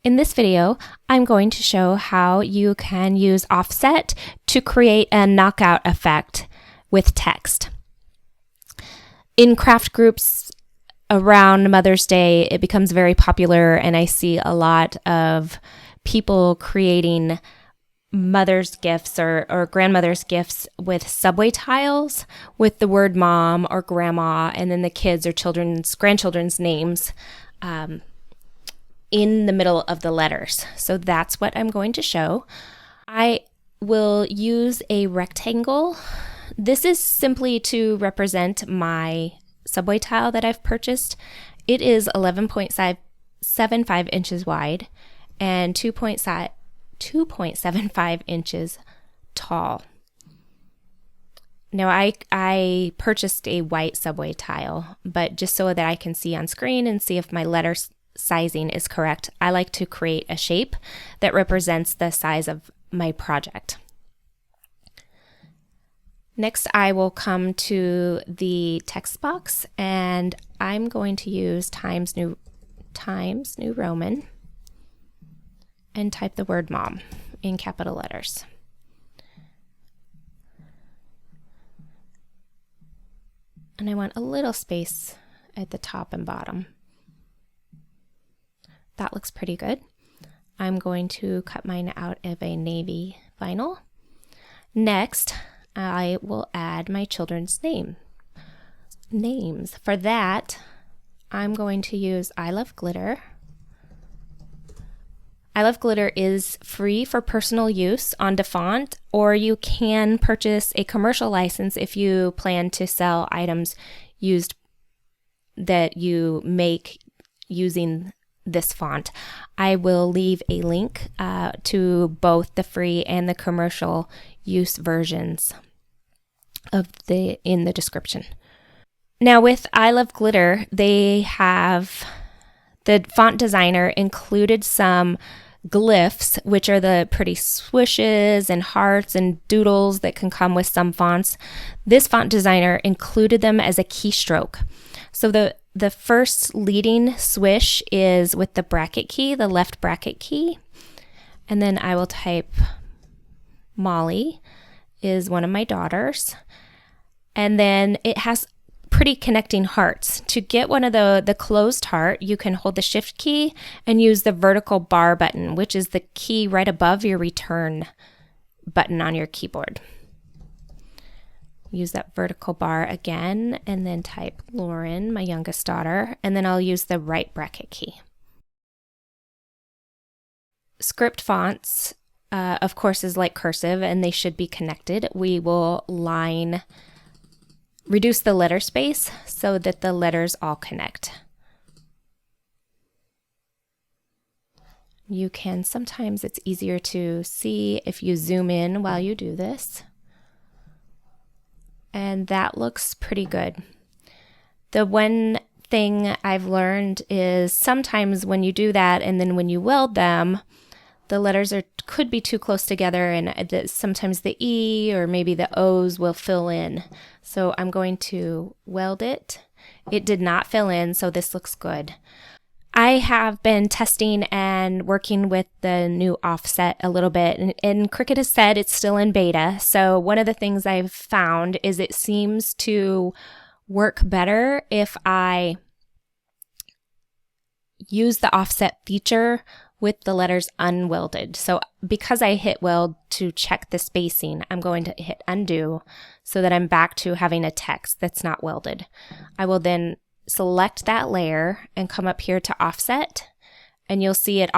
In this video, I'm going to show how you can use offset to create a knockout effect with text. In craft groups around Mother's Day, it becomes very popular, and I see a lot of people creating mother's gifts or grandmother's gifts with subway tiles with the word mom or grandma and then the kids or grandchildren's names in the middle of the letters. So that's what I'm going to show. I will use a rectangle. This is simply to represent my subway tile that I've purchased. It is 11.75 inches wide and 2.75 inches tall. Now I purchased a white subway tile, but just so that I can see on screen and see if my letter sizing is correct, I like to create a shape that represents the size of my project. Next, I will come to the text box and I'm going to use Times New Roman and type the word mom in capital letters. And I want a little space at the top and bottom. That looks pretty good. I'm going to cut mine out of a navy vinyl. Next, I will add my children's names. For that, I'm going to use I Love Glitter. I Love Glitter is free for personal use on DeFont, or you can purchase a commercial license if you plan to sell items that you make using this font. I will leave a link to both the free and the commercial use versions in the description. Now with I Love Glitter, the font designer included some glyphs, which are the pretty swishes and hearts and doodles that can come with some fonts. This font designer included them as a keystroke. So the first leading swish is with the bracket key, the left bracket key. And then I will type Molly is one of my daughters. And then it has pretty connecting hearts. To get one of the closed heart, you can hold the shift key and use the vertical bar button, which is the key right above your return button on your keyboard. Use that vertical bar again and then type Lauren, my youngest daughter, and then I'll use the right bracket key. Script fonts, of course, is like cursive and they should be connected. We will reduce the letter space so that the letters all connect. Sometimes it's easier to see if you zoom in while you do this. And that looks pretty good. The one thing I've learned is sometimes when you do that and then when you weld them, the letters could be too close together and sometimes the E or maybe the O's will fill in. So I'm going to weld it. It did not fill in, so this looks good. I have been testing and working with the new offset a little bit, and Cricut has said it's still in beta. So one of the things I've found is it seems to work better if I use the offset feature with the letters unwelded. So because I hit weld to check the spacing, I'm going to hit undo so that I'm back to having a text that's not welded. I will then select that layer and come up here to offset, and you'll see it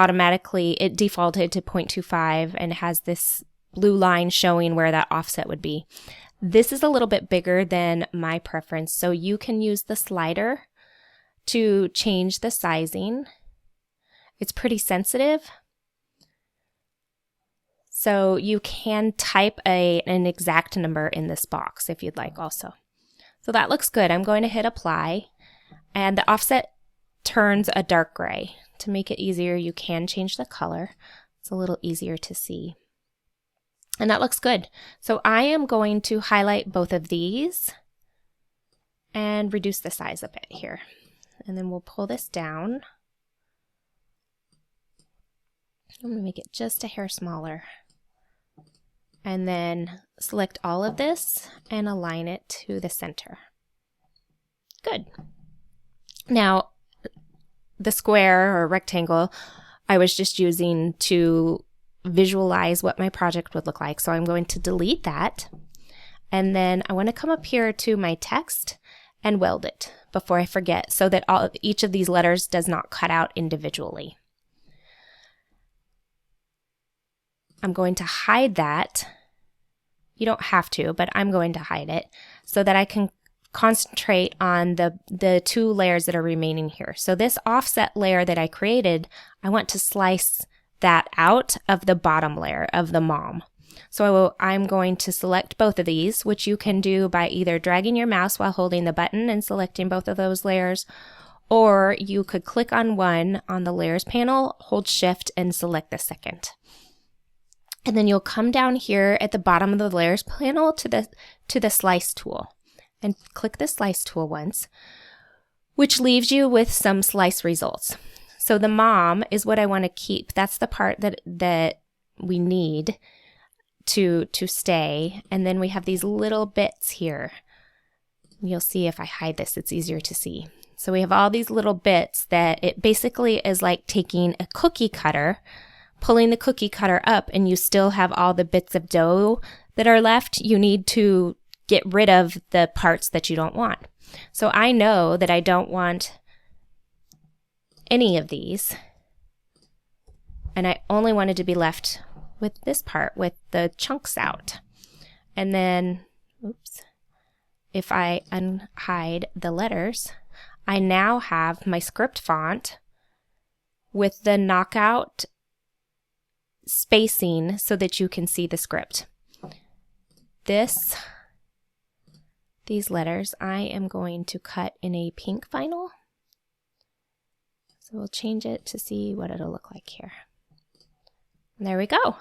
defaulted to 0.25 and has this blue line showing where that offset would be. This is a little bit bigger than my preference, so you can use the slider to change the sizing. It's pretty sensitive, so you can type an exact number in this box if you'd like also. So that looks good. I'm going to hit apply. And the offset turns a dark gray. To make it easier, you can change the color. It's a little easier to see. And that looks good. So I am going to highlight both of these and reduce the size a bit here. And then we'll pull this down. I'm going to make it just a hair smaller. And then select all of this and align it to the center. Good. Now, the square or rectangle I was just using to visualize what my project would look like. So I'm going to delete that. And then I want to come up here to my text and weld it before I forget, so that each of these letters does not cut out individually. I'm going to hide that. You don't have to, but I'm going to hide it so that I can concentrate on the two layers that are remaining here. So this offset layer that I created, I want to slice that out of the bottom layer of the mom. So I'm going to select both of these, which you can do by either dragging your mouse while holding the button and selecting both of those layers, or you could click on one on the layers panel, hold shift and select the second. And then you'll come down here at the bottom of the layers panel to the slice tool and click the slice tool once, which leaves you with some slice results. So the mom is what I want to keep. That's the part that we need to stay. And then we have these little bits here. You'll see if I hide this, it's easier to see. So we have all these little bits that it basically is like taking a cookie cutter, pulling the cookie cutter up, and you still have all the bits of dough that are left. You need to get rid of the parts that you don't want. So I know that I don't want any of these, and I only wanted to be left with this part with the chunks out. And then, oops, if I unhide the letters, I now have my script font with the knockout spacing so that you can see the script. These letters I am going to cut in a pink vinyl. So we'll change it to see what it'll look like here. And there we go.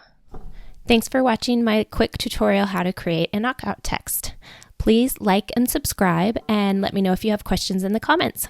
Thanks for watching my quick tutorial how to create a knockout text. Please like and subscribe and let me know if you have questions in the comments.